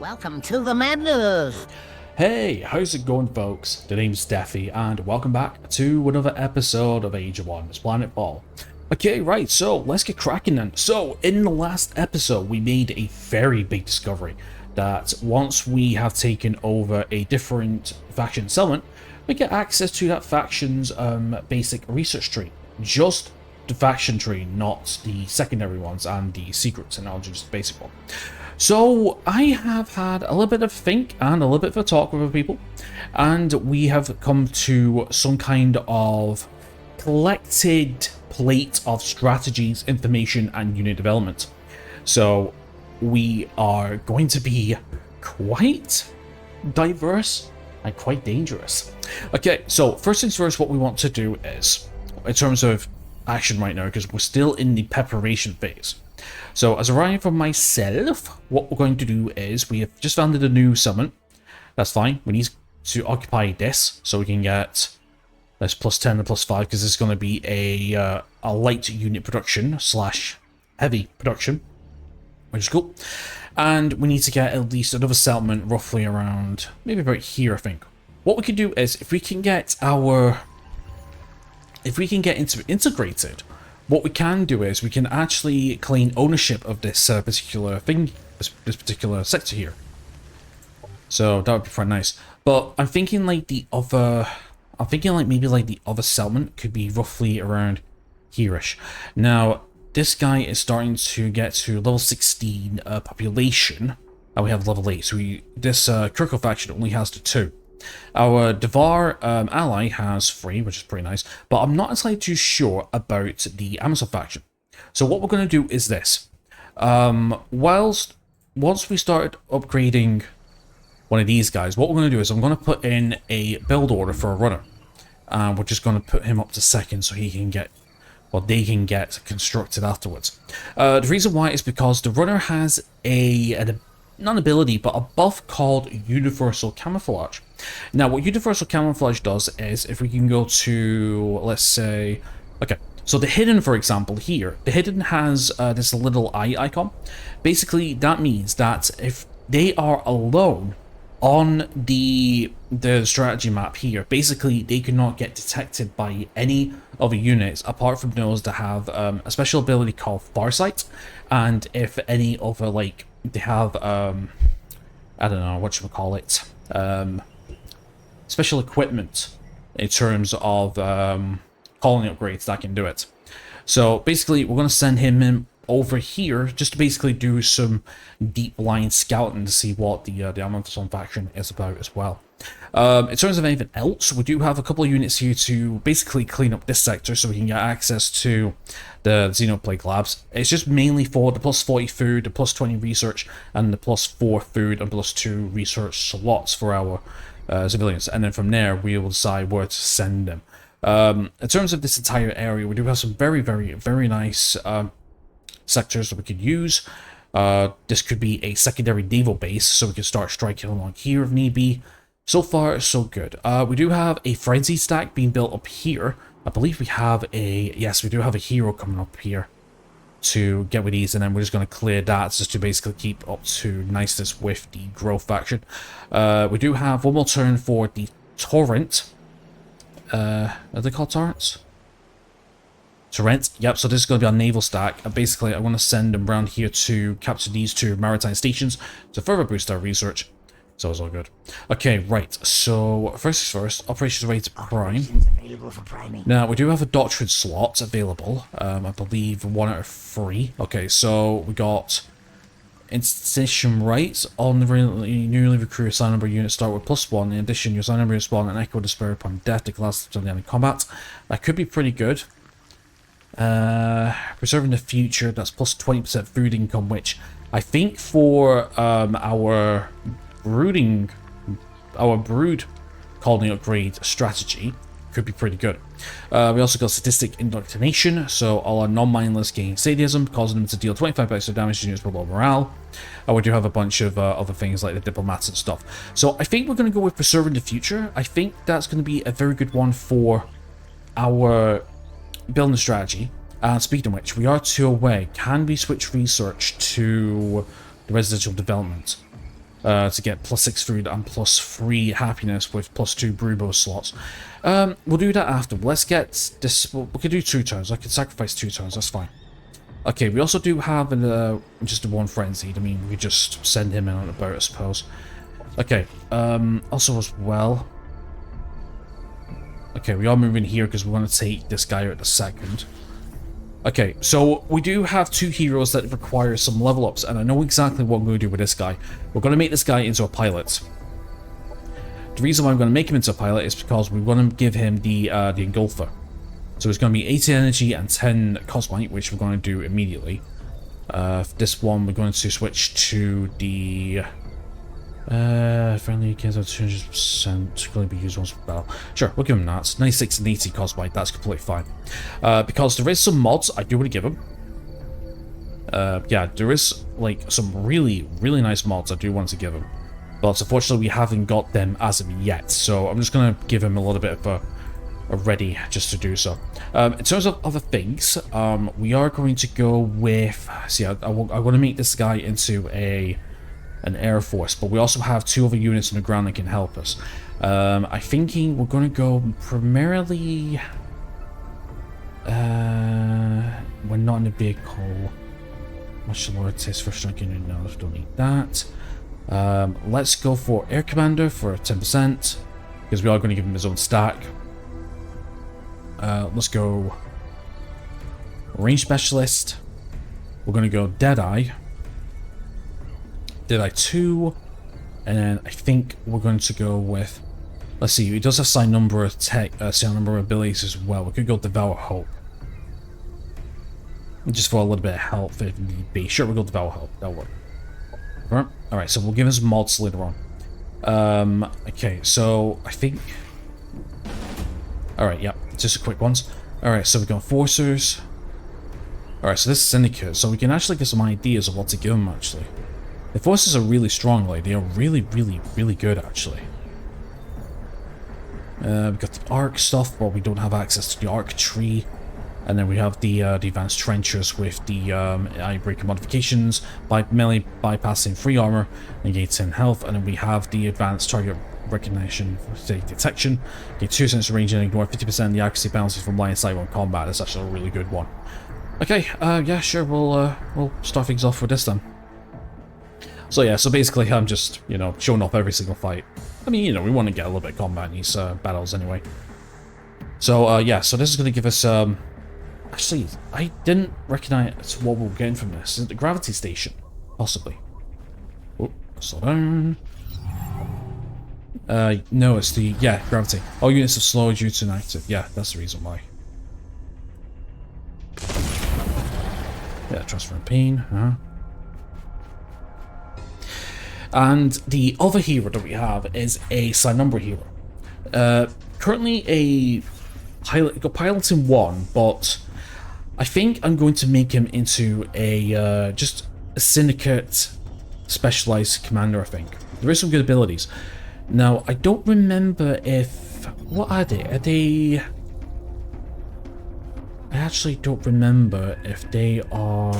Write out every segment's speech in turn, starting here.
Welcome to the madness! Hey, how's it going, folks? The name's Steffi, and welcome back to another episode of Age of Wonders Planetfall. Okay, right, so let's get cracking then. So, in the last episode, we made a very big discovery that once we have taken over a different faction settlement, we get access to that faction's basic research tree. Just the faction tree, not the secondary ones and the secrets, and I'll just the basic one. So I have had a little bit of a think and a little bit of a talk with other people, and we have come to some kind of collected plate of strategies, information, and unit development. So we are going to be quite diverse and quite dangerous. Okay, so first things first, what we want to do is, in terms of action right now, because we're still in the preparation phase. So as a ride for myself, what we're going to do is we have just founded a new summon. That's fine. We need to occupy this so we can get this plus 10 and plus 5, because this is going to be a light unit production slash heavy production, which is cool. And we need to get at least another settlement roughly around, maybe about here, I think. What we can do is, if we can get integrated, what we can do is we can actually claim ownership of this particular thing, this particular sector here. So that would be quite nice. But I'm thinking like maybe the other settlement could be roughly around here-ish. Now, this guy is starting to get to level 16 population, and we have level 8. So this Kirko faction only has the 2. Our Devar ally has 3, which is pretty nice, but I'm not entirely too sure about the Amazon faction. So what we're going to do is this. Once we start upgrading one of these guys, what we're going to do is I'm going to put in a build order for a runner. We're just going to put him up to 2nd so he can get, well, they can get constructed afterwards. The reason why is because the runner has not an ability, but a buff called Universal Camouflage. Now, what Universal Camouflage does is, if we can go to, let's say, okay, so the Hidden, for example, here, the Hidden has this little eye icon. Basically, that means that if they are alone on the strategy map here, basically, they cannot get detected by any other units, apart from those that have a special ability called Farsight, and if any other, like, they have, I don't know, whatchamacallit, special equipment in terms of colony upgrades that can do it. So basically, we're going to send him in over here just to basically do some deep line scouting to see what the Amazon faction is about as well. In terms of anything else, we do have a couple of units here to basically clean up this sector so we can get access to the Xenoplague labs. It's just mainly for the plus 40 food, the plus 20 research, and the plus 4 food and plus 2 research slots for our civilians. And then from there, we will decide where to send them. In terms of this entire area, we do have some very, very, very nice sectors that we could use. This could be a secondary naval base, so we can start striking along here if need be. So far, so good. We do have a frenzy stack being built up here. I believe we have yes, we do have a hero coming up here to get with these, and then we're just going to clear that just to basically keep up to niceness with the growth faction. We do have one more turn for the torrent. Are they called torrents? Torrent, yep, so this is going to be our naval stack, and basically I want to send them around here to capture these 2 maritime stations to further boost our research. So it's all good. Okay, right, so first things first, operations ready to prime. Now, we do have a doctrine slot available, I believe 1 out of 3. Okay, so we got installation rights on the newly recruited sign number unit start with +1. In addition, your sign number spawn an echo despair upon death to class until the end of combat. That could be pretty good. Preserving the future, that's plus 20% food income, which I think for our brood colony upgrade strategy could be pretty good. We also got statistic indoctrination, so all our non-mindless gain sadism, causing them to deal 25 extra damage to units with low morale. We do have a bunch of other things like the diplomats and stuff. So I think we're going to go with preserving the future. I think that's going to be a very good one for our building strategy. And speaking of which, we are 2 away. Can we switch research to the residential development? to get +6 food and +3 happiness with +2 Brubo slots. We'll do that after. Let's get this. We could do 2 turns. I could sacrifice 2 turns. That's fine. Okay, we also do have just one frenzied. I mean, we just send him in on a boat, I suppose. Okay. Also as well. Okay, we are moving here because we want to take this guy out the second. Okay, so we do have 2 heroes that require some level ups, and I know exactly what I'm going to do with this guy. We're going to make this guy into a pilot. The reason why I'm going to make him into a pilot is because we want to give him the engulfer. So it's going to be 80 energy and 10 cosmite, which we're going to do immediately. For this one, we're going to switch to the friendly against 200% going to be used once per battle. Sure, we'll give him that. 96 and 80 cosmite, that's completely fine. Because there is some mods I do want to give him. Yeah, there is like some really nice mods I do want to give him. But unfortunately we haven't got them as of yet, so I'm just going to give him a little bit of a ready just to do so. In terms of other things, we are going to go with... See, I want to make this guy into an air force, but we also have 2 other units on the ground that can help us. I'm thinking we're going to go primarily... we're not in a vehicle. Much lower taste for striking. No, don't need that. Let's go for Air Commander for 10%, because we are going to give him his own stack. Let's go Range Specialist. We're going to go Deadeye. Deadeye 2. And then I think we're going to go with... Let's see, he does have sign number of abilities as well. We could go Devour Hope. Just for a little bit of health if need be. Sure, we'll go Devour Hope. That'll work. Alright, so we'll give us mods later on. Okay, so I think... Alright, yep, just a quick ones. Alright, so we've got Forcers. Alright, so this is Syndicate, so we can actually get some ideas of what to give them, actually. The Forces are really strong, like, they are really good, actually. We've got the Arc stuff, but we don't have access to the Arc tree. And then we have the Advanced Trenchers with the Eye-Breaker modifications, melee bypassing free armor, and gain 10 health. And then we have the Advanced Target Recognition, Detection, get 2 cents range and ignore 50% of the accuracy bounces from line of sight when combat. That's actually a really good one. Okay, yeah, sure, we'll start things off with this then. So yeah, so basically I'm just, you know, showing off every single fight. I mean, you know, we want to get a little bit of combat in these battles anyway. So yeah, so this is going to give us... Actually, I didn't recognize what we were getting from this. Is it the gravity station? Possibly. Oh, slow down. No, it's the... Yeah, gravity. All units are slow due to inactive. Yeah, that's the reason why. Yeah, transfer and pain. And the other hero that we have is a sign number hero. Currently a piloting 1, but I think I'm going to make him into a just a Syndicate specialized commander, I think. There is some good abilities. Now, I don't remember if... What are they? Are they... I actually don't remember if they are...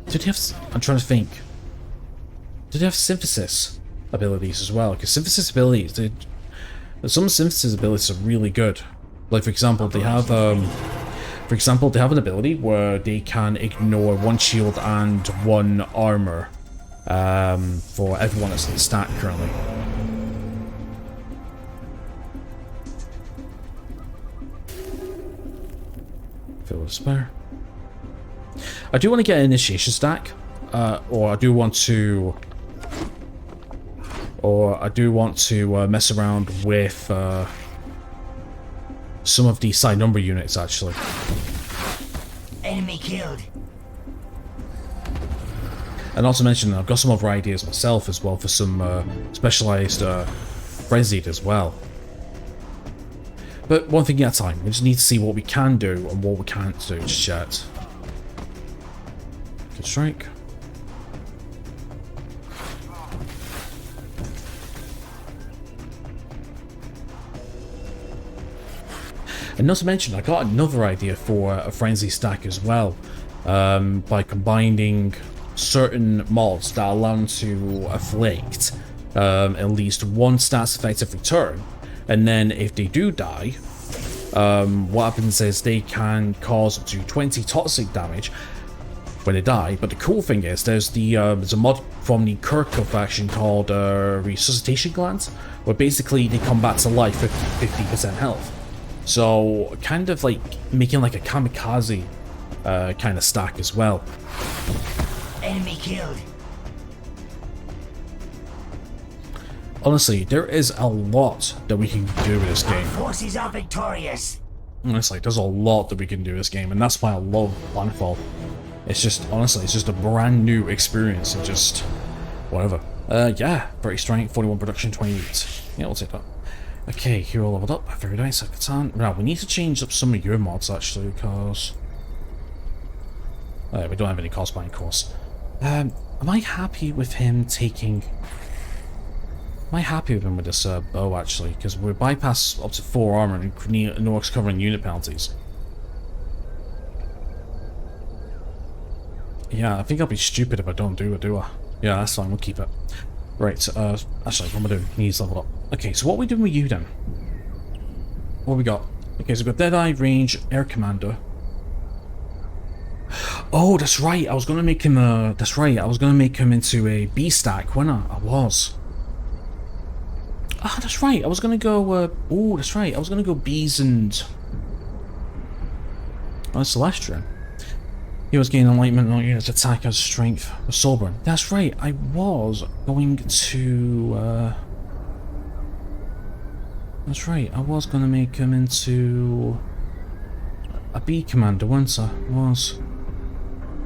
Do they have... I'm trying to think. Do they have synthesis abilities as well? Because synthesis abilities... Some synthesis abilities are really good. Like, for example, they have... For example, they have an ability where they can ignore 1 shield and 1 armor for everyone that's in the stat currently. Fill with despair. I do want to get an initiation stack, or I do want to mess around with some of the side number units, actually. Enemy killed. And not to mention, I've got some other ideas myself as well for some specialized frenzied as well. But one thing at a time. We just need to see what we can do and what we can't do just yet. Good strike. And not to mention, I got another idea for a frenzy stack as well. by combining certain mods that allow them to afflict at least one stats effect every turn, and then if they do die, what happens is they can cause up to 20 toxic damage when they die. But the cool thing is there's a mod from the Kirko faction called Resuscitation Glands, where basically they come back to life with 50% health. So kind of like making like a kamikaze kind of stack as well. Enemy killed. Honestly, there is a lot that we can do with this game. Forces are victorious. Honestly, there's a lot that we can do with this game, and that's why I love Planetfall. It's just, honestly, it's just a brand new experience and just whatever. Yeah, 30 strength, 41 production, 28. Yeah, we'll take that. Okay, hero leveled up. Very nice. Now, we need to change up some of your mods actually, because we don't have any cost buying course. Am I happy with him taking? Am I happy with him with this bow actually? Because we bypass up to 4 armor and no covering unit penalties. Yeah, I think I'll be stupid if I don't do it, do I? Yeah, that's fine, we'll keep it. Right, actually, what am I doing? He's leveled up. Okay, so what are we doing with you then? What have we got? Okay, so we've got Deadeye, Range, Air Commander. Oh, that's right, I was gonna make him that's right, I was gonna make him into a B stack, wasn't I? I was. Ah, that's right, I was gonna go, oh, that's right, I was gonna go Bs and... Oh, Celestian. He was gaining enlightenment, not units attack as strength with Soulburn. That's right, I was going to, That's right, I was gonna make him into a B commander, wasn't I? Was.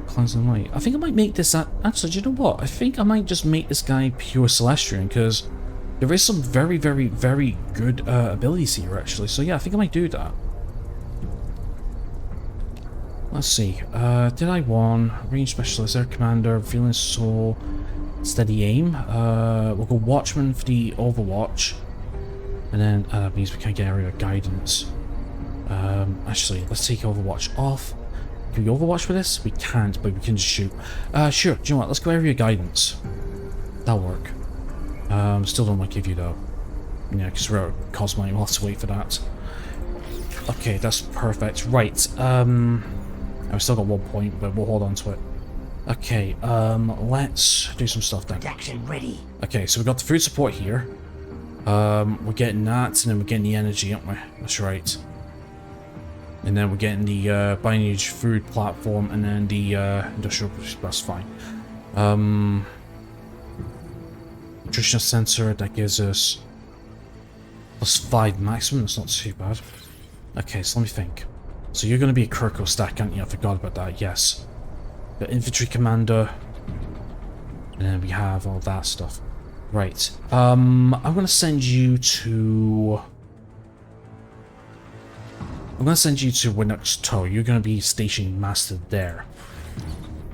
Cleansing Light. I think I might make this, actually, do you know what? I think I might just make this guy pure Celestian, because there is some very, very, very good abilities here, actually. So yeah, I think I might do that. Let's see. Did I want Range Specialist, Air Commander, Feeling Soul, Steady Aim? We'll go Watchman for the Overwatch. And then that means we can't get Area Guidance. Actually, let's take Overwatch off. Can we Overwatch with this? We can't, but we can just shoot. Sure, do you know what? Let's go Area Guidance. That'll work. Still don't want to give you though. Yeah, because we're out of cost money, we'll have to wait for that. Okay, that's perfect. Right, I've still got 1 point, but we'll hold on to it. Okay, let's do some stuff then. Action ready. Okay, so we got the food support here. We're getting that, and then we're getting the energy, aren't we? That's right. And then we're getting the binary food platform, and then the industrial. That's fine. Nutritional sensor that gives us +5 maximum. That's not too bad. Okay, so let me think. So you're going to be a Kirko stack, aren't you? I forgot about that. Yes. The infantry commander, and then we have all that stuff. Right. I'm going to send you to. I'm going to send you to Winnox Toe. You're going to be station master there.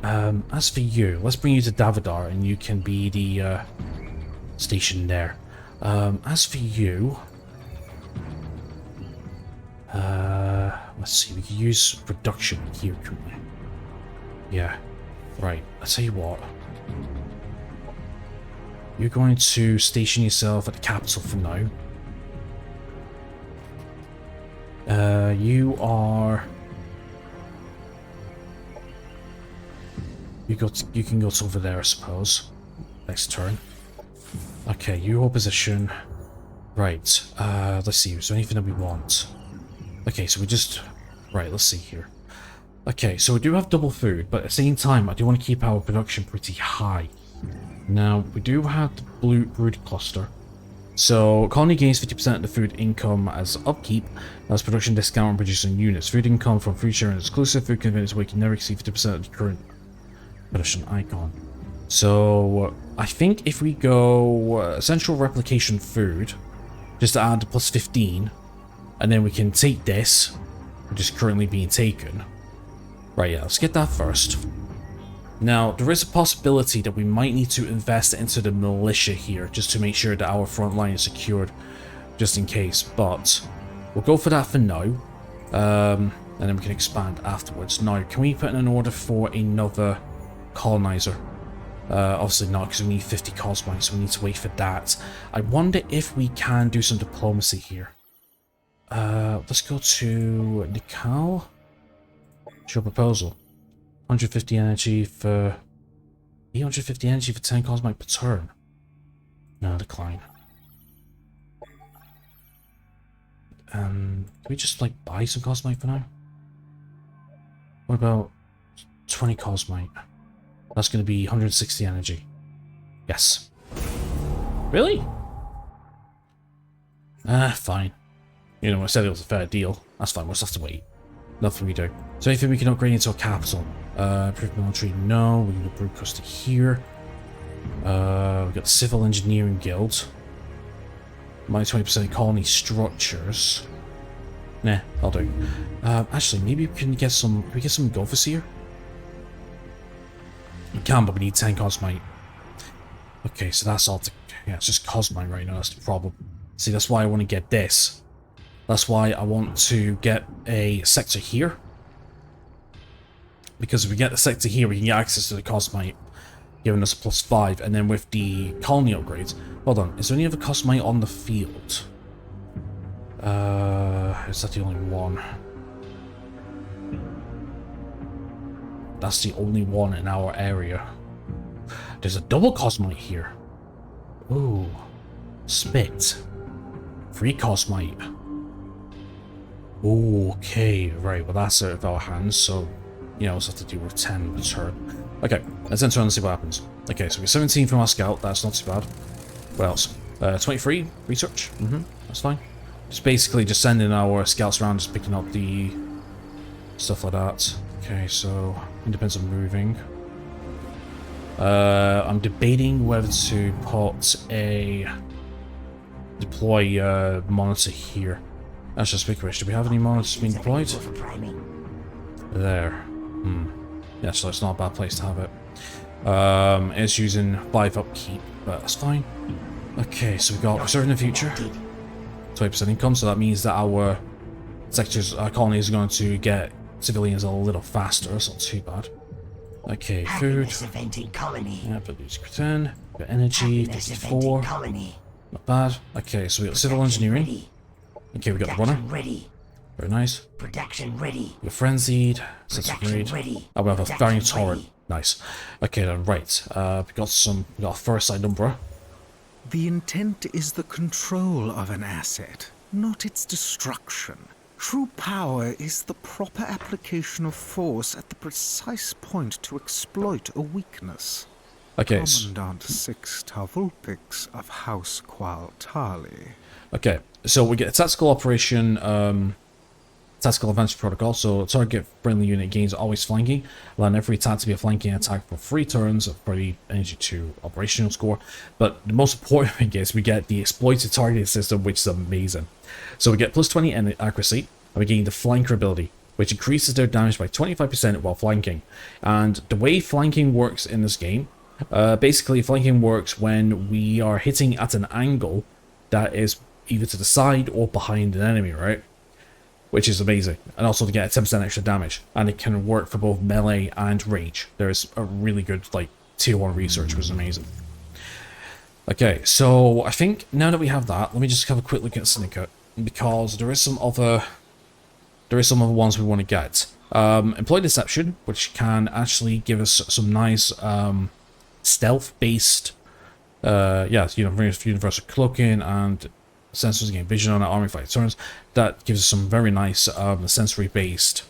As for you, let's bring you to Davidar, and you can be the station there. As for you, let's see. We can use production here, couldn't we? Yeah. Right. I'll tell you what. You're going to station yourself at the capital for now. You are. You can go to over there, I suppose. Next turn. Okay, your position. Right. Let's see. Is there anything that we want? Okay, so we just. Right. Let's see here. Okay, so we do have double food, but at the same time, I do want to keep our production pretty high. Now, we do have the blue brood cluster. So, colony gains 50% of the food income as upkeep, as production discount on producing units. Food income from food sharing is exclusive. Food convenience weight can never exceed 50% of the current production icon. So, I think if we go central replication food, just to add +15, and then we can take this, which is currently being taken. Right, yeah, let's get that first. Now, there is a possibility that we might need to invest into the militia here, just to make sure that our front line is secured, just in case, but we'll go for that for now. and then we can expand afterwards. Now, can we put in an order for another colonizer? Obviously not, because we need 50 cosmites, so we need to wait for that. I wonder if we can do some diplomacy here. Let's go to Nikal. What's your proposal? 150 energy for... 850 energy for 10 cosmite per turn. No, decline. Can we just, like, buy some cosmite for now? What about 20 cosmite? That's going to be 160 energy. Yes. Really? Fine. You know, I said it was a fair deal. That's fine, we'll just have to wait. Nothing we do. So anything we can upgrade into a capital? Improved military, no. We can upgrade close to here. We've got the Civil Engineering Guild. My 20% colony structures. Nah, I'll do. Actually, maybe we can get some... Can we get some Gophers here? We can, but we need 10 cosmite. Okay, so that's all. Yeah, it's just cosmite right now. That's the problem. See, that's why I want to get this. That's why I want to get a sector here. Because if we get the sector here, we can get access to the cosmite, giving us a +5. And then with the colony upgrades... Hold on, is there any other cosmite on the field? Is that the only one? That's the only one in our area. There's a double cosmite here. Ooh. Spit. Free cosmite. Ooh, okay, right, well that's out of our hands, so... You know, we'll have to deal with 10 per turn. Okay, let's enter on and see what happens. Okay, so we get 17 from our scout, that's not too bad. What else? 23 research. That's fine. Just basically just sending our scouts around, just picking up the stuff like that. Okay, so it depends on moving. I'm debating whether to put a deploy monitor here. That's just a big wish. Do we have any monitors being deployed? There. Yeah, so it's not a bad place to have it. It's using 5 upkeep, but that's fine. Okay, so we've got Preserving the Future. 20% income, so that means that our sectors, our colonies are going to get civilians a little faster. It's not too bad. Okay, food. Yeah, but these got energy, 54. Not bad. Okay, so we got civil engineering. Okay, we got the runner. Very nice. Production ready. We're frenzied. Sense of greed. Oh, we have a variant torrent. Nice. Okay, then right. We got a first side Umbra. The intent is the control of an asset, not its destruction. True power is the proper application of force at the precise point to exploit a weakness. Okay. Commandant Sixta Vulpix of House Qualtali. Okay, so we get a tactical operation, tactical advantage protocol. So target friendly unit gains always flanking. Allowing every attack to be a flanking attack for 3 turns of pretty energy to operational score. But the most important thing is we get the exploited targeting system, which is amazing. So we get +20 in accuracy, and we gain the flanker ability, which increases their damage by 25% while flanking. And the way flanking works in this game, basically flanking works when we are hitting at an angle that is either to the side or behind an enemy, right? Which is amazing. And also to get a 10% extra damage. And it can work for both melee and range. There's a really good, like, tier 1 research, which is amazing. Okay, so I think now that we have that, let me just have a quick look at Syndicate. Because there is some other ones we want to get. Employ Deception, which can actually give us some nice stealth-based, universal cloaking and sensors again, vision on our army fight turns. That gives us some very nice sensory-based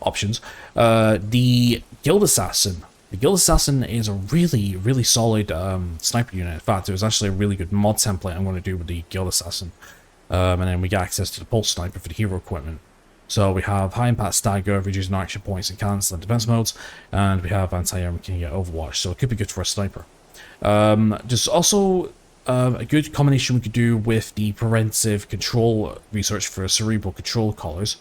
options. The Guild Assassin. The Guild Assassin is a really, really solid sniper unit. In fact, there's actually a really good mod template I'm going to do with the Guild Assassin. And then we get access to the Pulse Sniper for the hero equipment. So we have high impact stagger, reducing action points and cancel and defense modes, and we have anti-air we can get Overwatch, so it could be good for a sniper. There's also a good combination we could do with the preventive control research for cerebral control collars,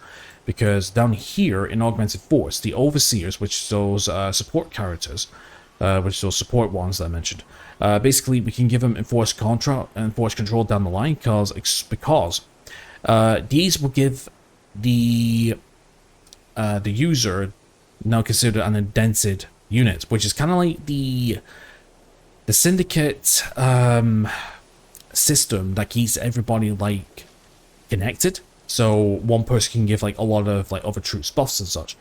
because down here in Augmented Force, the Overseers, which those support characters, which those support ones that I mentioned, basically we can give them enforced control down the line, because these will give the the user now considered an indented unit, which is kind of like the syndicate system that keeps everybody like connected. So one person can give like a lot of like other troops buffs and such.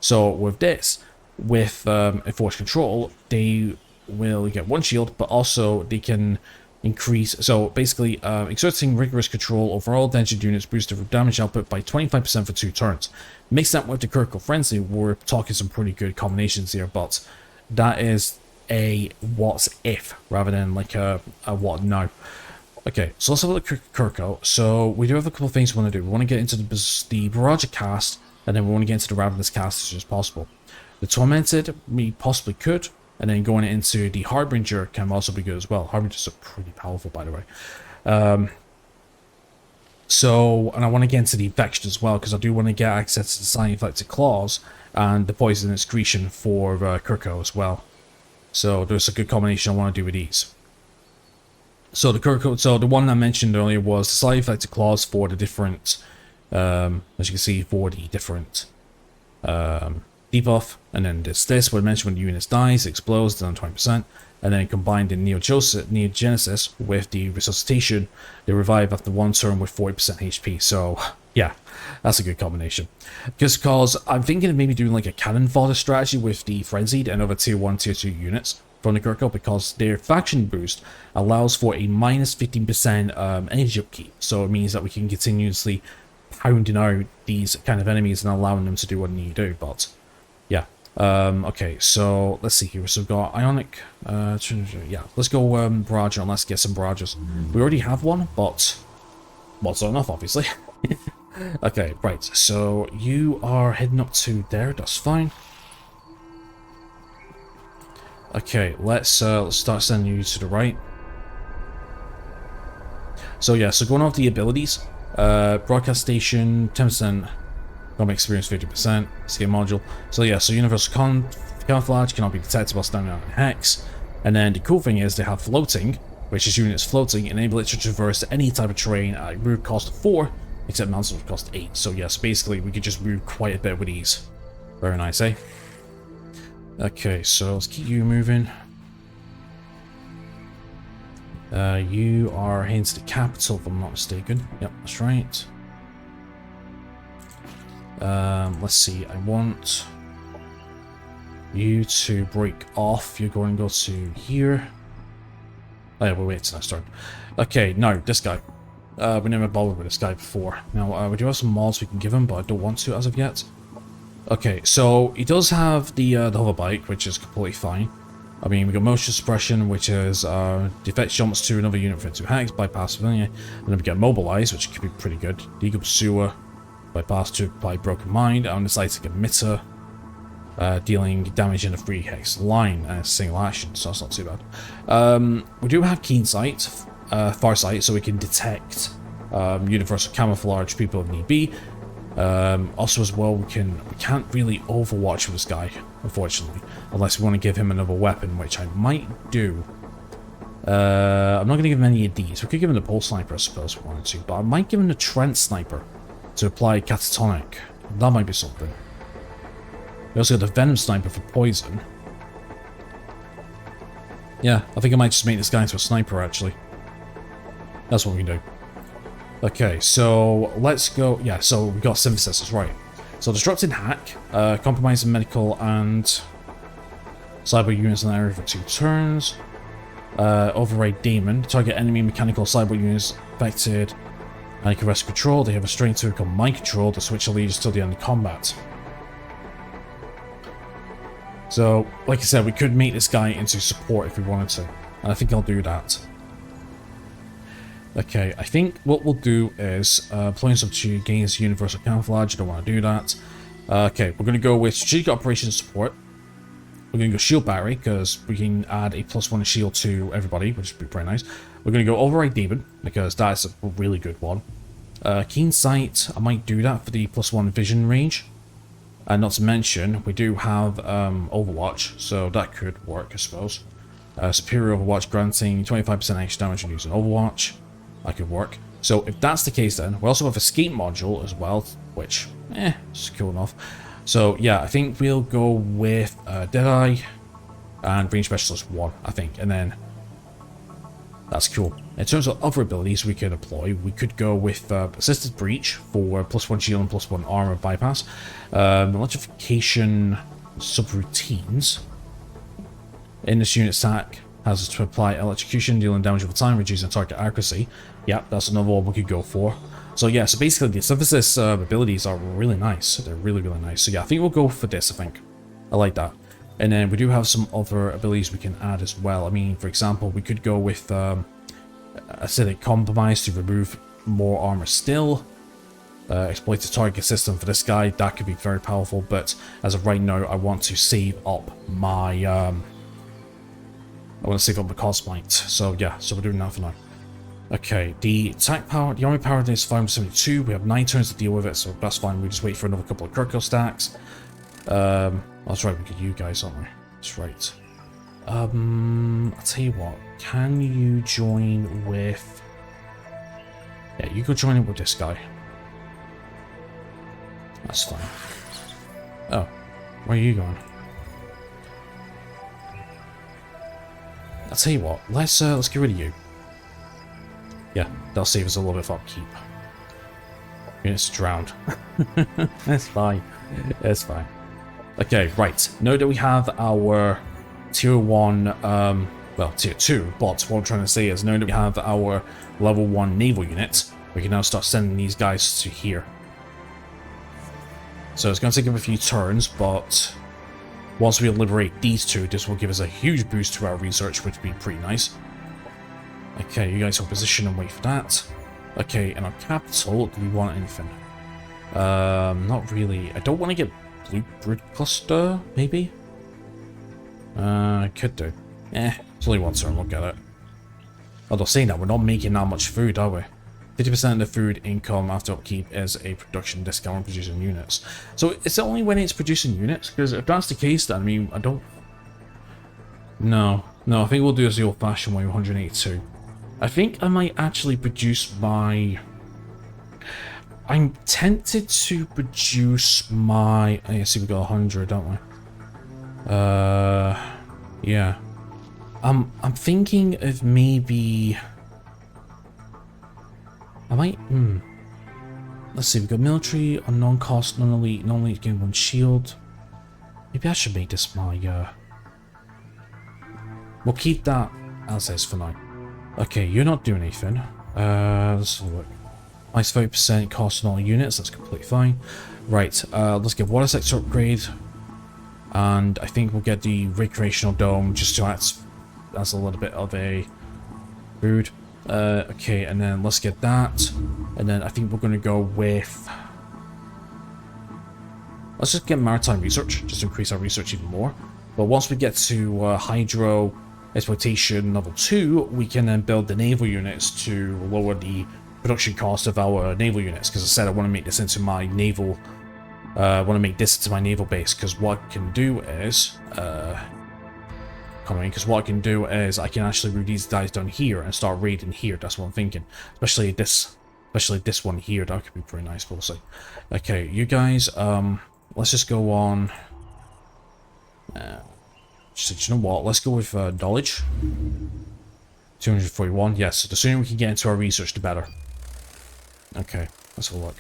So with this, with enforced control, they will get one shield, but also they can increase. So basically, exerting rigorous control over all dented units boosts their damage output by 25% for 2 turns. Mix that with the critical frenzy, we're talking some pretty good combinations here, but that is a what if rather than like a what now. Okay, so let's have a look at Kirko. So we do have a couple of things we want to do. We want to get into the Barrage cast, and then we want to get into the Ravenous cast as soon as possible. The Tormented, we possibly could, and then going into the Harbinger can also be good as well. Harbingers are pretty powerful, by the way. And I want to get into the Vexed as well, because I do want to get access to the Silent Inflected Claws and the Poison Excretion for Kirko as well. So there's a good combination I want to do with these. So the one I mentioned earlier was the Silent Inflected Claws for the different, as you can see, for the different debuff, and then this what I mentioned, when the unit dies, it explodes down 20%, and then combined in Neogenesis with the Resuscitation, they revive after 1 turn with 40% HP. So yeah, that's a good combination. Just because I'm thinking of maybe doing like a cannon fodder strategy with the Frenzied and other tier 1, tier 2 units from the Kirko, because their faction boost allows for a minus 15% energy upkeep. So it means that we can continuously pounding out these kind of enemies and allowing them to do what they need to do. But yeah, okay, so let's see here. So we've got Ionic, yeah, let's go Barrage and let's get some Barrages. We already have one, but well, it's not enough, obviously. Okay, right, so you are heading up to there, that's fine. Okay, let's start sending you to the right. So yeah, so going off the abilities, broadcast station 10%, combat experience 50%, escape module. So yeah, so universal camouflage cannot be detected while standing on a hex. And then the cool thing is they have floating, which is units floating, enable it to traverse any type of terrain at a route cost of 4, except mountains would cost 8. So yes, basically we could just move quite a bit with ease. Very nice, eh? Okay, so let's keep you moving. You are heading to the capital, if I'm not mistaken. Yep, that's right. Let's see, I want you to break off. You're going to go to here. Oh yeah, we'll wait till next turn. Okay, no, this guy. We never bothered with this guy before. Now, we do have some mods we can give him, but I don't want to as of yet. Okay, so he does have the hover bike, which is completely fine. I mean, we got motion suppression, which is defect jumps to another unit for 2 hacks, bypass civilian, and then we get mobilize, which could be pretty good. Deagle pursuer, bypass to by broken mind, and this like emitter, dealing damage in a 3 hex line and a single action, so that's not too bad. We do have keen sight, far sight, so we can detect universal camouflage people if need be. Also as well, we can't really overwatch with this guy, unfortunately, unless we want to give him another weapon, which I might do. I'm not going to give him any of these. We could give him the pole sniper, I suppose, if we wanted to, but I might give him the Trent sniper to apply catatonic. That might be something. We also got the venom sniper for poison. Yeah, I think I might just make this guy into a sniper, actually. That's what we can do. Okay, so let's go. Yeah, so we got synthesis, right. So disrupted hack, compromising medical and cyber units in the area for 2 turns. Override demon, target enemy mechanical cyber units affected, and you can rest control. They have a strength 2 called mind control. The switch will lead us till the end of combat. So, like I said, we could make this guy into support if we wanted to, and I think I'll do that. Okay, I think what we'll do is applying some to gains universal camouflage. I don't want to do that. Okay, we're going to go with strategic operations support. We're going to go shield battery because we can add a +1 shield to everybody, which would be pretty nice. We're going to go override demon because that's a really good one. Keen sight, I might do that for the +1 vision range. And not to mention, we do have overwatch, so that could work, I suppose. Superior overwatch granting 25% extra damage when using overwatch. That could work. So if that's the case, then we also have escape module as well, which is cool enough. So yeah, I think we'll go with Deadeye and Range Specialist 1, I think, and then that's cool. In terms of other abilities we could deploy, we could go with Assisted Breach for +1 shield and +1 armor bypass, Electrification subroutines. In this unit stack has to apply electrocution, dealing damage over time, reducing target accuracy. Yep, that's another one we could go for. So yeah, so basically the synthesis abilities are really nice. They're really, really nice. So yeah, I think we'll go for this, I think. I like that. And then we do have some other abilities we can add as well. I mean, for example, we could go with Acidic Compromise to remove more armor still. Exploit the target system for this guy. That could be very powerful, but as of right now, I want to save up my... I want to save up my Cosmite. So yeah, so we're doing that for now. Okay, the attack power, the army power is 572. We have 9 turns to deal with it, so that's fine. We just wait for another couple of Kirko stacks. That's right, we could you guys, aren't we? That's right. I'll tell you what, can you join with... Yeah, you go join in with this guy. That's fine. Oh, where are you going? I'll tell you what, let's get rid of you. Yeah, that'll save us a little bit of upkeep. Units drowned. That's fine. That's fine. Okay, right. Now that we have our tier 1, well, tier 2 bots, what I'm trying to say is now that we have our level 1 naval units, we can now start sending these guys to here. So it's going to take them a few turns, but once we liberate these two, this will give us a huge boost to our research, which would be pretty nice. Okay, you guys hold position and wait for that. Okay, in our capital, do we want anything? Not really. I don't want to get Blue Brood Cluster, maybe? Could do. It's only one turn, we'll get it. Although saying that, we're not making that much food, are we? 50% of the food income after upkeep is a production discount on producing units. So it's only when it's producing units? Because if that's the case, then I mean, I don't... No, I think we'll do it the old-fashioned way, 182. I think I might actually produce my... I'm tempted to produce my... I see we got 100, don't we? Yeah. I'm thinking of maybe... I might... Let's see, we got military, on non-cost, non-elite, non-elite gain 1 shield. Maybe I should make this my... We'll keep that as is for now. Okay, you're not doing anything. Let's have a look. Nice 30% cost on all units, that's completely fine. Right, let's get water sector upgrade. And I think we'll get the recreational dome just to act as a little bit of a food. Okay, and then let's get that. And then I think we're going to go with... Let's just get maritime research, just to increase our research even more. But once we get to hydro exploitation level 2, we can then build the naval units to lower the production cost of our naval units. Because I said I want to make this into my naval... I want to make this into my naval base, because what I can do is... Because what I can do is I can actually move these guys down here and start raiding here. That's what I'm thinking. Especially this one here. That could be pretty nice, but we'll see. Okay, you guys, let's just go on. You know what? Let's go with knowledge. 241. Yes, so the sooner we can get into our research, the better. Okay, let's have a look.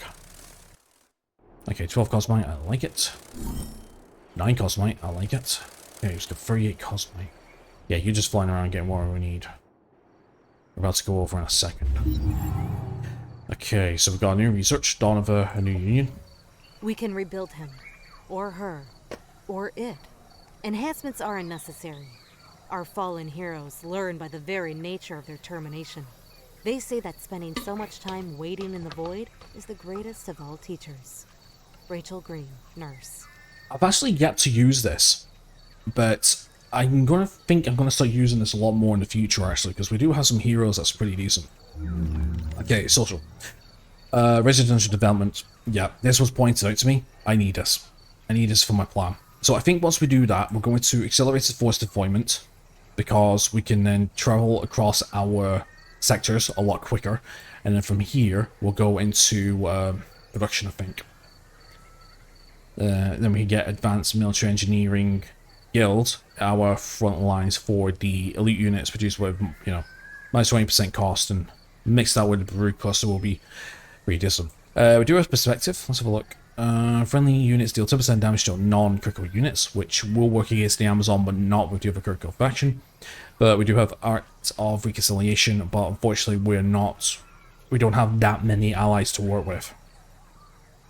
Okay, 12 Cosmite, I like it. 9 Cosmite, I like it. Okay, let's go 38 Cosmite. Yeah, you're just flying around getting what we need. We're about to go over in a second. Okay, so we've got a new research, dawn of a new union. We can rebuild him, or her, or it. Enhancements are unnecessary. Our fallen heroes learn by the very nature of their termination. They say that spending so much time waiting in the void is the greatest of all teachers. Rachel Green, nurse. I've actually yet to use this, but I'm going to start using this a lot more in the future, actually, because we do have some heroes that's pretty decent. Okay, social. Residential development. Yeah, this was pointed out to me. I need this. I need this for my plan. So I think once we do that, we're going to accelerate the force deployment, because we can then travel across our sectors a lot quicker, and then from here, we'll go into production, I think. Then we can get Advanced Military Engineering Guild, our front lines for the elite units produced with, you know, minus 20% cost, and mix that with the Brood Cluster will be pretty decent. We do have perspective. Let's have a look. Friendly units deal 10% damage to non-critical units, which will work against the Amazon, but not with the other critical faction. But we do have Art of Reconciliation, but unfortunately we don't have that many allies to work with.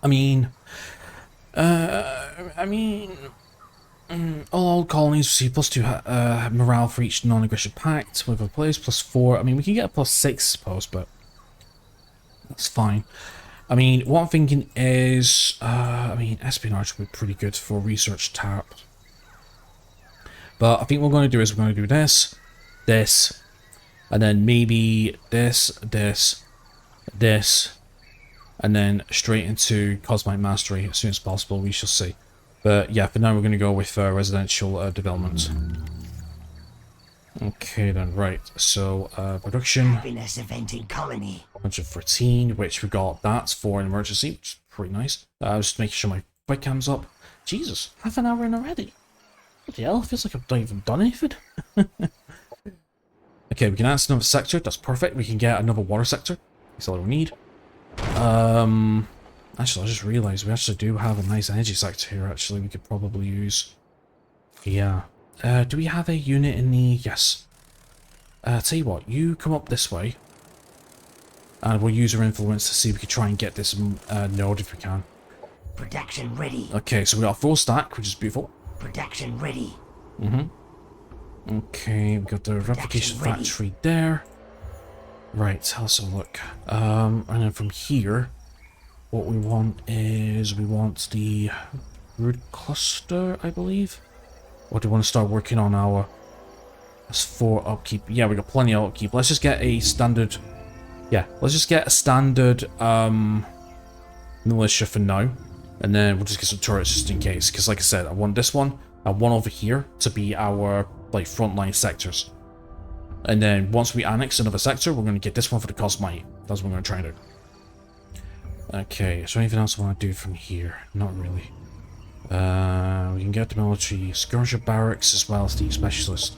I mean, all colonies receive +2 morale for each non-aggression pact with a players, +4. I mean, we can get a +6, I suppose, but that's fine. I mean, what I'm thinking is, I mean, espionage would be pretty good for research tap. But I think what we're going to do is we're going to do this, this, and then maybe this, and then straight into Cosmic Mastery as soon as possible. We shall see. But yeah, for now we're going to go with residential development. Okay then, right. So production. Happiness event in colony. 114, which we got that for an emergency, which is pretty nice. Just making sure my webcam's up. Jesus, half an hour in already. What the hell? Feels like I've not even done anything. Okay, we can add another sector. That's perfect. We can get another water sector. That's all we need. Actually, I just realized we actually do have a nice energy sector here. Actually, we could probably use. Yeah. Do we have a unit in the? Yes. Tell you what, you come up this way, and we'll use our influence to see if we can try and get this node if we can. Production ready. Okay, so we got a full stack, which is beautiful. Production ready. Okay, we got the replication factory there. Right, let's have a look. And then from here, what we want is we want the Brood Cluster, I believe. Or do we want to start working on our S4 upkeep? Yeah, we got plenty of upkeep. Let's just get a standard. Yeah, let's just get a standard militia for now, and then we'll just get some turrets just in case. Because, like I said, I want this one and one over here to be our like frontline sectors. And then once we annex another sector, we're going to get this one for the Cosmite. That's what we're going to try and do. Okay, is there anything else I want to do from here? Not really. We can get the military skirmisher barracks as well as the specialist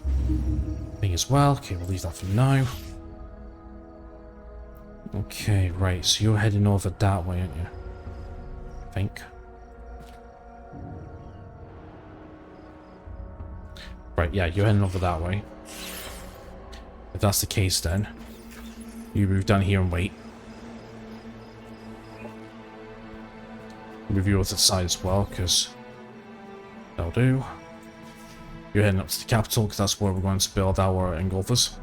thing as well. Okay, we'll leave that for now. Okay, right, so you're heading over that way, aren't you? I think. Right, yeah, you're heading over that way. If that's the case, then you move down here and wait. Move you over to the side as well, because that'll do. You're heading up to the capital, because that's where we're going to build our engulfers.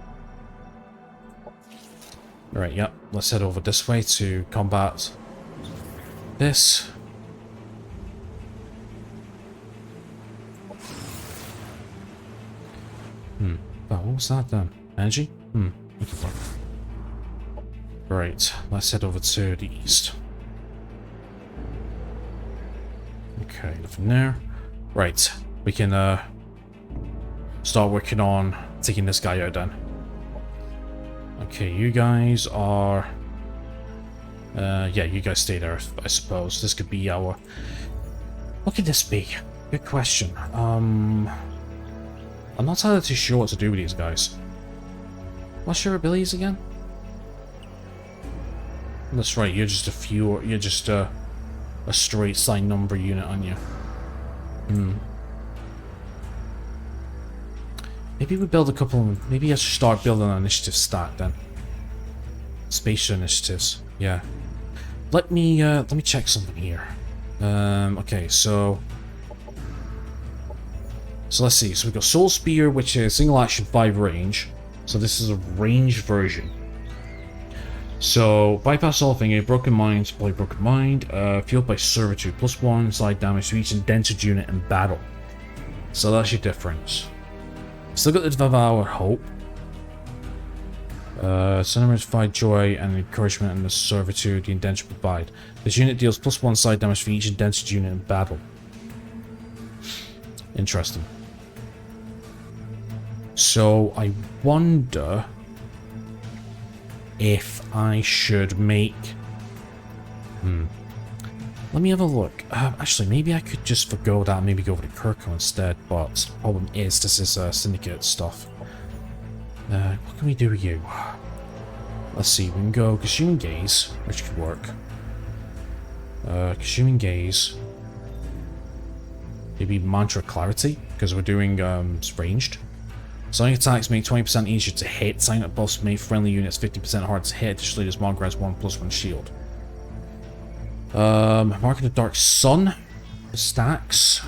Alright, yep. Let's head over this way to combat this. But what was that then? Energy? Okay. Right, let's head over to the east. Okay, nothing there. Right, we can start working on taking this guy out then. Okay, you guys are... yeah, you guys stay there, I suppose. This could be our... What could this be? Good question. I'm not entirely too sure what to do with these guys. What's your abilities again? That's right, you're just a straight sign number unit, aren't you? Maybe we build a couple. Maybe I should start building an initiative stat then. Spatial initiatives. Yeah. Let me check something here. Okay, so let's see. So we've got Soul Spear, which is single action 5 range. So this is a ranged version. So bypass all thing, a broken mind, supply broken mind, fueled by servitude, +1 side damage to each indented unit in battle. So that's your difference. Still got the Devour Hope. Cinematic joy and encouragement and the servitude the indenture provide. This unit deals +1 side damage for each indented unit in battle. Interesting. So I wonder if I should make... Let me have a look. Actually, maybe I could just forgo that and maybe go over to Kirko instead, but the problem is this is syndicate stuff. What can we do with you? Let's see, we can go Consuming Gaze, which could work. Consuming Gaze. Maybe Mantra Clarity, because we're doing ranged. Sonic attacks make 20% easier to hit. Silent buffs make friendly units 50% harder to hit. Additionally, this mod grants 1+1 shield. Mark of the Dark Sun. Stacks.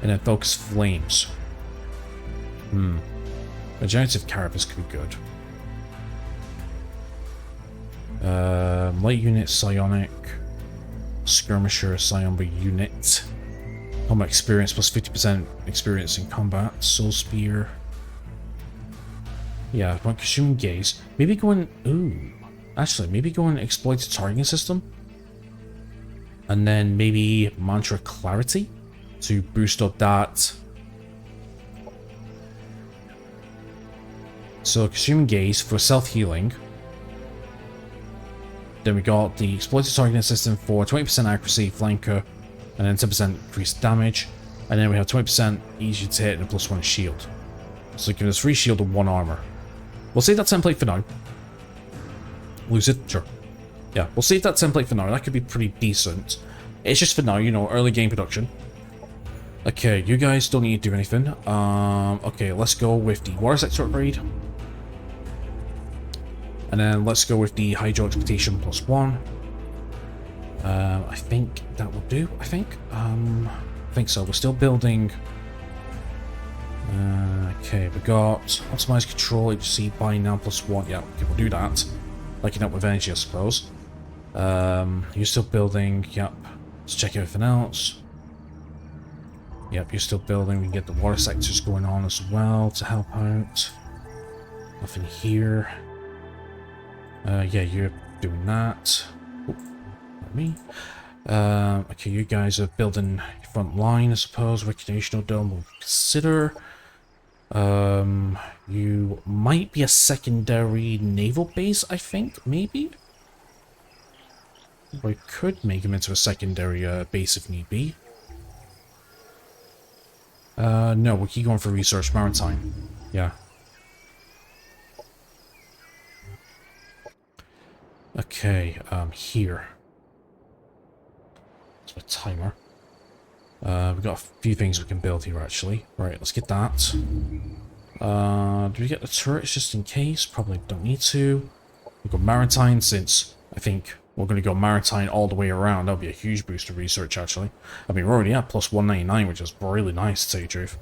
And then Focus Flames. Regenerative Carapace could be good. Light unit, psionic, skirmisher, psionic unit, combat experience plus 50% experience in combat, soul spear. Yeah, want Consuming Gaze. Maybe go in. Ooh, actually, maybe go and exploit the targeting system, and then maybe Mantra Clarity to boost up that. So Consuming Gaze for self-healing. Then we got the Exploited Targeting System for 20% accuracy, flanker, and then 10% increased damage. And then we have 20% easier to hit and a +1 shield. So it gives us 3 shield and 1 armor. We'll save that template for now. Lose it? Sure. Yeah, we'll save that template for now. That could be pretty decent. It's just for now, you know, early game production. Okay, you guys don't need to do anything. Okay, let's go with the Water Sector upgrade. And then let's go with the Hydro Expectation +1. I think that will do, I think so. We're still building. Okay, we got Optimized Control, HC, Buy Now +1. Yeah, okay, we'll do that. Liking up with energy, I suppose. You're still building, yep. Let's check everything else. Yep, you're still building. We can get the water sectors going on as well to help out. Nothing here. Yeah, you're doing that. Oh, not me. Okay, you guys are building your front line, I suppose. Recreational Dome we'll consider. You might be a secondary naval base, I think, maybe? We could make him into a secondary base if need be. No, we'll keep going for research maritime. Yeah. Okay, here. It's a timer. We've got a few things we can build here, actually. Right, let's get that. Do we get the turrets just in case? Probably don't need to. We've got maritime, since I think we're going to go maritime all the way around. That'll be a huge boost to research, actually. I mean, we're already at +199, which is really nice, to tell you the truth.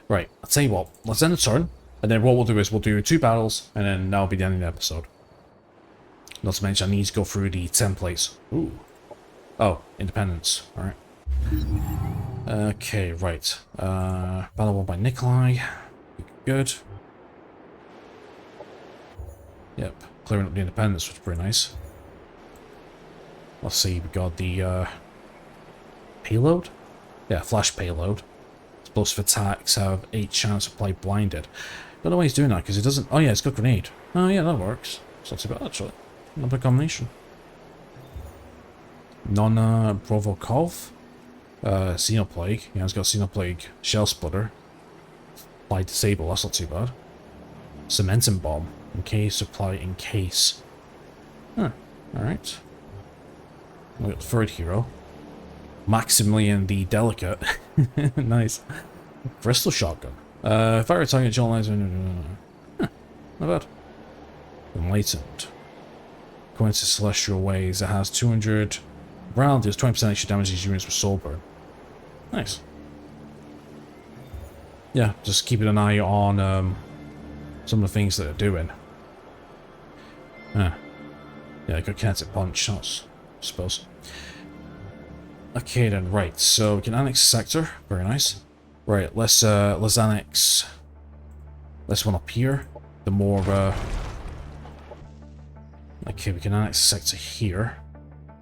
Right, I'll tell you what. Let's end the turn. And then what we'll do is we'll do 2 battles, and then that'll be the end of the episode. Not to mention, I need to go through the templates. Ooh. Oh, independence. Alright. Okay, right. Battle won by Nikolai. Good. Yep, clearing up the independence was pretty nice. Let's see, we got the payload? Yeah, flash payload. Explosive attacks have 8 chance to play blinded. Don't know why he's doing that, because it doesn't... Oh yeah, it's got grenade. Oh yeah, that works. It's not too bad, actually. Not a bad combination. Provokov. Xenoplague. Yeah, it's got Xenoplague shell splitter. Apply disable, that's not too bad. Cementing bomb. In case, apply in case. Huh, alright. We got the third hero. Maximilian the Delicate. Nice. Crystal shotgun. Fire target generalizer. Huh, not bad. Enlightened. Going to celestial ways. It has 200 round, deals 20% extra damage to these units with soul burn. Nice. Yeah, just keeping an eye on some of the things that they're doing. Yeah, I got kinetic punch, I suppose. Okay then, right, so we can annex a sector, very nice. Right, let's annex this one up here. The more okay, we can annex a sector here.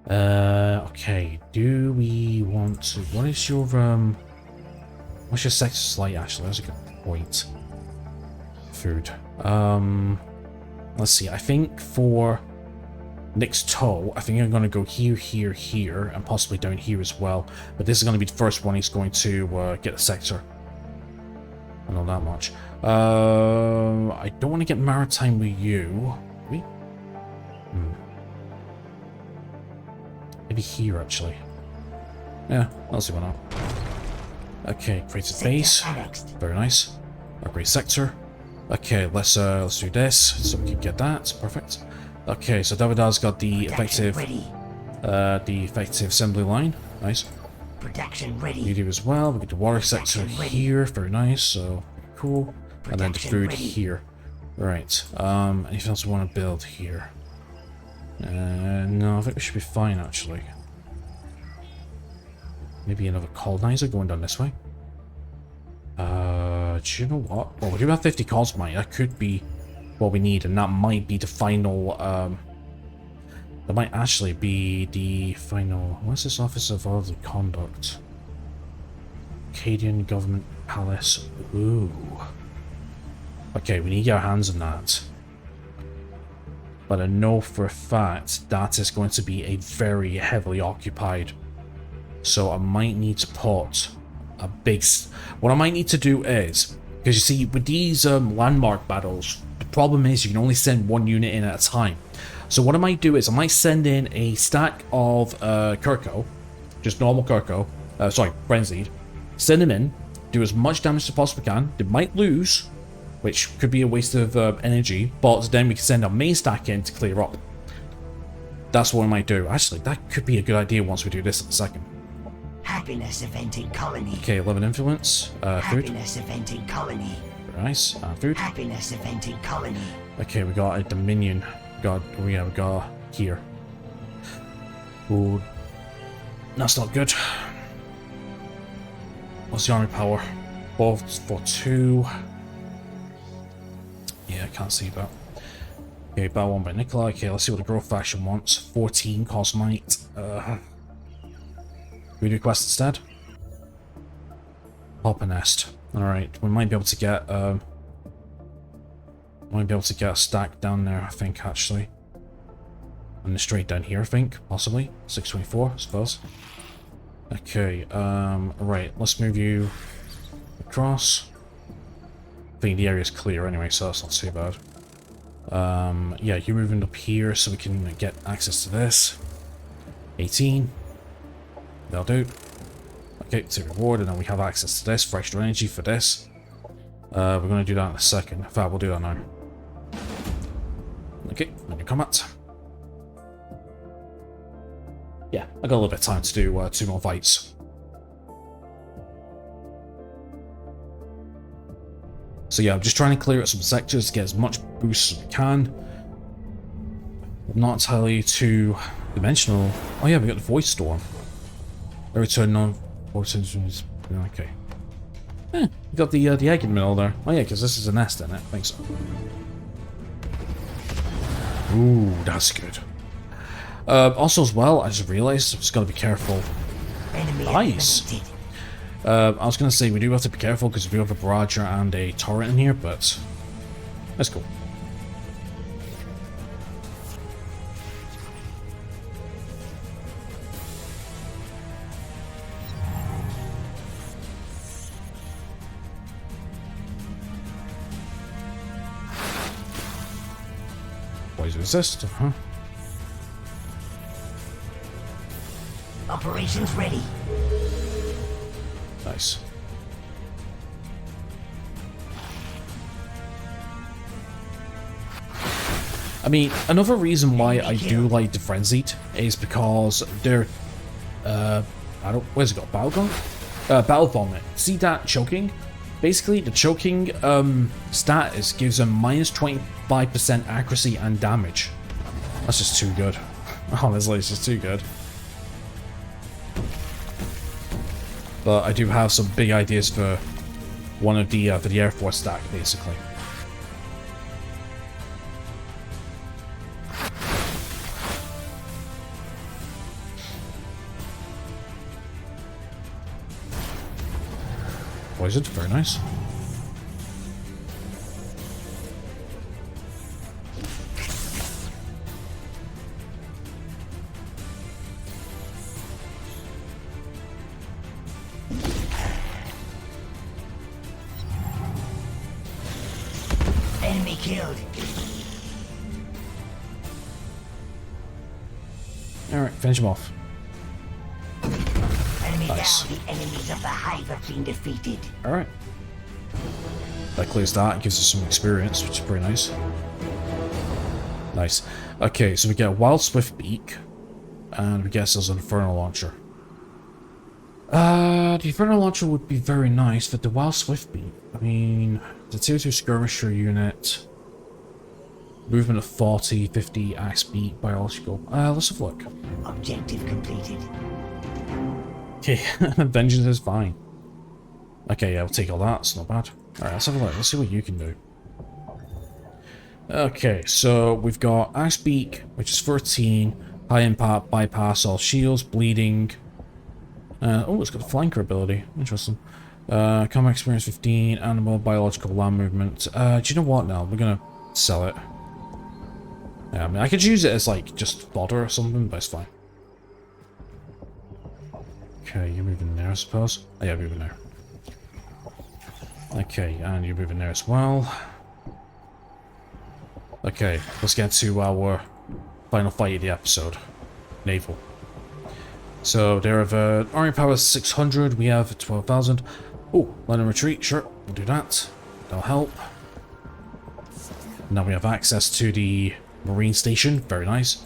Okay, do we want to... What is your, what's your sector slate, actually? That's a good point. Food. Let's see, I think for Next toe, I think I'm going to go here, here, here, and possibly down here as well. But this is going to be the first one he's going to get a sector. I know that much. I don't want to get maritime with you. Wait. Maybe here, actually. Yeah, I'll see why not. Okay, create a base. Very nice. Upgrade sector. Okay, let's do this so we can get that. Perfect. Okay, so Davidar's got the effective assembly line. Nice. Production ready. You do as well. We get the water sector here. Very nice. So cool. And then the food here. Right. Anything else we want to build here? No, I think we should be fine actually. Maybe another colonizer going down this way. Do you know what? Well, we do have 50 cosmite. That could be what we need, and that might be the final. That might actually be the final. What's this Office of Orderly Conduct? Acadian Government Palace. Ooh. Okay, we need to get our hands on that. But I know for a fact that is going to be a very heavily occupied. So I might need to put a big... What I might need to do is... Because you see, with these landmark battles, the problem is you can only send one unit in at a time. So what I might do is I might send in a stack of Kirko. Just normal Kirko. Sorry, Frenzied. Send them in. Do as much damage as possibly can. They might lose, which could be a waste of energy, but then we can send our main stack in to clear up. That's what I might do. Actually, that could be a good idea once we do this in a second. Happiness event in colony. Okay, 11 influence. Food. Happiness event in colony. Very nice. Food. Happiness event in colony. Okay, we got a Dominion. We got here. Ooh. That's not good. What's the army power? 442. Yeah, I can't see that. Okay, battle won by Nicola. Okay, let's see what the growth faction wants. 14 cosmite. We do quest instead. Pop a nest. Alright, we might be able to get a stack down there, I think, actually. And straight down here, I think, possibly. 624, I suppose. Okay, right, let's move you across. I think the area's clear anyway, so that's not too bad. Yeah, you're moving up here so we can get access to this. 18. That'll do. Okay, it's a reward, and then we have access to this, fresh energy for this. We're going to do that in a second. In fact, we'll do that now. Okay, on your combat. Yeah, I got a little bit of time to do 2 more fights. So yeah, I'm just trying to clear out some sectors to get as much boost as we can. I'm not entirely too dimensional. Oh yeah, we got the voice storm. Return on okay. We got the egg in the middle there. Oh yeah, because this is a nest in it. I think so. Ooh, that's good. Also as well, I just realized I've just got to be careful. Enemy Nice. eliminated. I was going to say we do have to be careful because we do have a barrager and a turret in here, but that's cool. Always resist, huh? Operations ready. Nice. I mean, another reason why I do like the Frenzied is because they're, where's it got? Battle gun? Battle vomit. See that choking? Basically, the choking, status gives them minus 25% accuracy and damage. That's just too good. Honestly, it's just too good. But I do have some big ideas for one of the for the Air Force stack, basically. Poisoned, very nice. Enemy killed. Alright, finish him off. Enemy Nice. down. The enemies of the hive have been defeated. Alright. That clears that, it gives us some experience, which is pretty nice. Nice. Okay, so we get a Wild Swift Beak, and we get ourselves an Inferno Launcher. The Inferno Launcher would be very nice, but the Wild Swift Beak, I mean, the tier 2 skirmisher unit, movement of 40, 50, axe beak, biological. Let's have a look. Objective completed. Okay, vengeance is fine. Okay, yeah, we'll take all that, it's not bad. Alright, let's have a look, let's see what you can do. Okay, so we've got axe beak, which is 13, high impact, bypass all shields, bleeding. Oh, it's got a flanker ability. Interesting. Combat experience 15, animal, biological, land movement. Do you know what now? We're gonna sell it. Yeah, I mean, I could use it as, like, just fodder or something, but it's fine. Okay, you're moving there, I suppose. Oh, yeah, moving there. Okay, and you're moving there as well. Okay, let's get to our final fight of the episode. Naval. So, they have army power 600, we have 12,000. Oh, let them retreat, sure, we'll do that. That'll help. Now we have access to the marine station, very nice.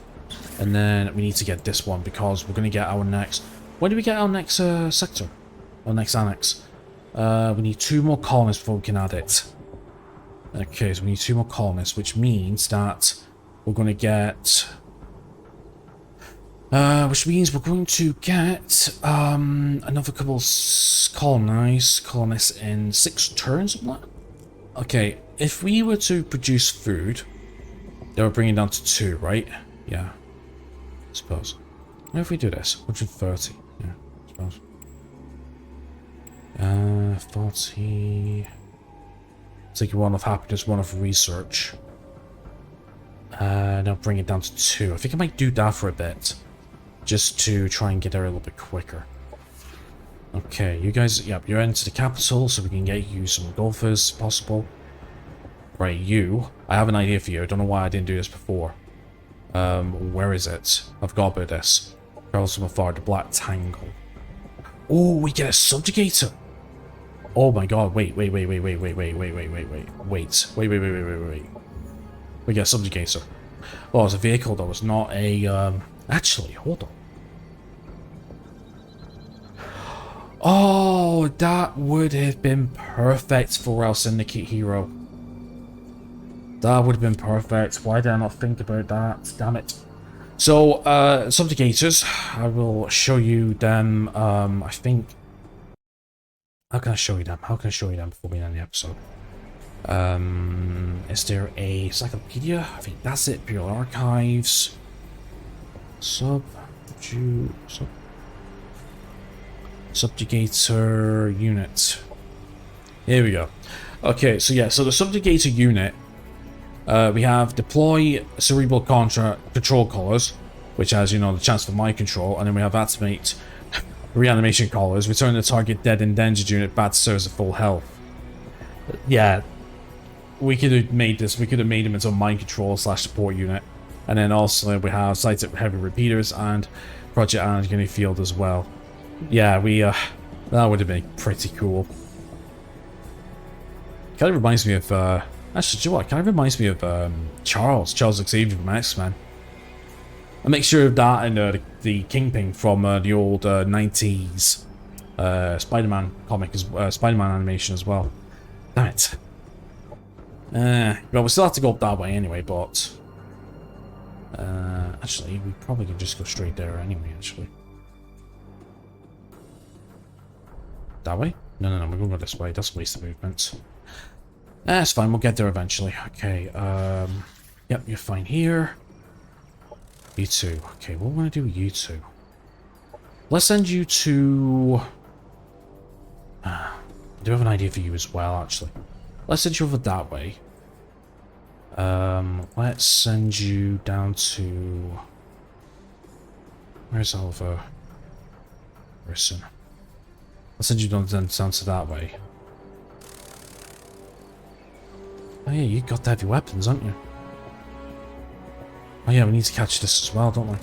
And then we need to get this one because we're going to get our next... When do we get our next sector? Our next annex? We need 2 more colonists before we can add it. Okay, so we need 2 more colonists, which means that we're going to get... which means we're going to get another couple colonists in 6 turns of that. Okay, if we were to produce food, they were bringing down to 2, right? Yeah, I suppose. What if we do this? 130. Yeah, I suppose. 40. Take 1 of happiness, 1 of research. Now bring it down to 2. I think I might do that for a bit. Just to try and get there a little bit quicker. Okay, you guys, yep, you're into the capital, so we can get you some golfers, possible. Right, you. I have an idea for you. I don't know why I didn't do this before. Where is it? I've got about this. Travels from afar, the Black Tangle. Oh, we get a subjugator. Oh my god, wait. We get a subjugator. Oh, it's a vehicle that was not a, actually, hold on. Oh, that would have been perfect for our Syndicate hero. That would have been perfect. Why did I not think about that? Damn it. So, subjugators, I will show you them, I think... How can I show you them? How can I show you them before we end the episode? Is there a encyclopedia? I think that's it. Imperial Archives. Subjugator unit. Here we go. Okay, so yeah, so the subjugator unit, we have deploy cerebral control collars, which has, you know, the chance for mind control, and then we have activate reanimation collars, return the target dead endangered unit back to serve at full health. Yeah, we could have made this. We could have made him into a mind control / support unit, and then also we have sights at heavy repeaters and Project Anarchy Field as well. Yeah, we that would have been pretty cool. Kind of reminds me of actually, do you know what? Kind of reminds me of Charles Xavier from X-Men. A mixture of that and the Kingpin from the old 90s Spider-Man comic, Spider-Man animation as well. Damn it. Well, we still have to go up that way anyway, but... actually, we probably can just go straight there anyway, actually. That way? No, we're going to go this way. That's a waste of movement. That's fine, we'll get there eventually. Okay, yep, you're fine here. You two. Okay, what want to do with you two? Let's send you to... I do have an idea for you as well, actually. Let's send you over that way. Let's send you down to... Where's Oliver? Harrison. Let's send you down to that way. Oh yeah, you got the heavy weapons, aren't you? Oh yeah, we need to catch this as well, don't we?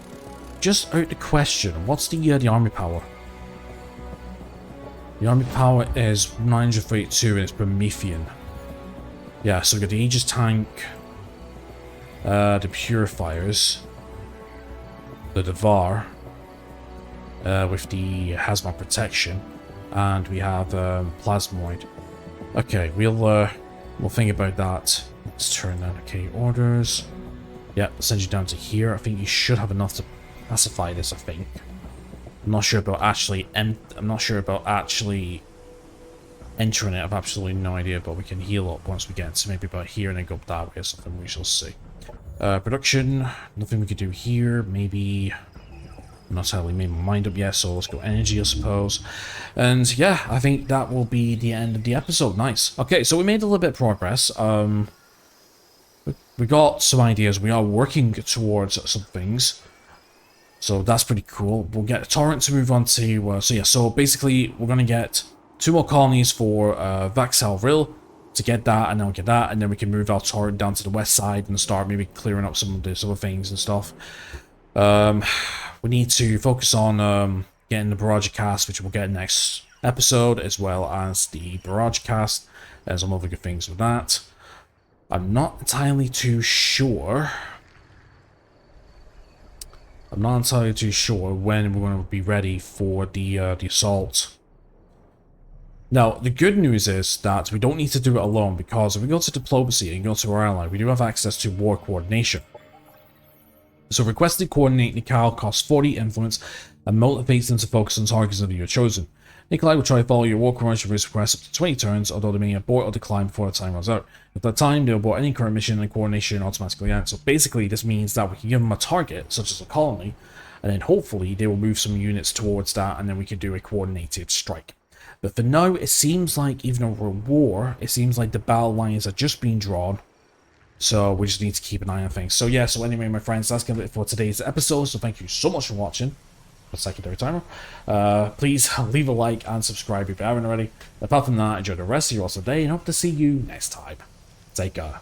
Just out the question, what's the army power? The army power is 932 and it's Promethean. Yeah, so we've got the Aegis tank, the Purifiers, the Devar, with the Hazmat protection, and we have Plasmoid. Okay, we'll think about that. Let's turn that. Okay, orders. Yeah, send you down to here. I think you should have enough to pacify this. I think. I'm not sure about actually. I'm not sure about actually entering it. I've absolutely no idea. But we can heal up once we get to maybe about here and then go that way or something. We shall see. Production. Nothing we could do here. Maybe. I'm not entirely made my mind up yet, so let's go energy, I suppose. And yeah, I think that will be the end of the episode. Nice. Okay, so we made a little bit of progress. We got some ideas. We are working towards some things. So that's pretty cool. We'll get Torrent to move on to... so basically, we're going to get 2 more colonies for Vaxel Rill to get that, and then we'll get that, and then we can move our Torrent down to the west side and start maybe clearing up some of these other things and stuff. We need to focus on getting the barrage cast, which we'll get next episode, as well as the barrage cast and some other good things with that. I'm not entirely too sure. I'm not entirely too sure when we're going to be ready for the assault. Now, the good news is that we don't need to do it alone, because if we go to diplomacy and go to our ally, we do have access to war coordination. So requested coordinate Nikhil costs 40 influence and motivates them to focus on targets that you have chosen. Nikolai will try to follow your war coordination request up to 20 turns, although they may abort or decline before the time runs out. At that time, they'll abort any current mission and coordination automatically ends. So basically, this means that we can give them a target, such as a colony, and then hopefully they will move some units towards that, and then we can do a coordinated strike. But for now, it seems like even over a war, it seems like the battle lines are just being drawn. So we just need to keep an eye on things. So yeah, so anyway, my friends, that's going to be it for today's episode. So thank you so much for watching. A secondary timer. Please leave a like and subscribe if you haven't already. Apart from that, enjoy the rest of your awesome day and hope to see you next time. Take care.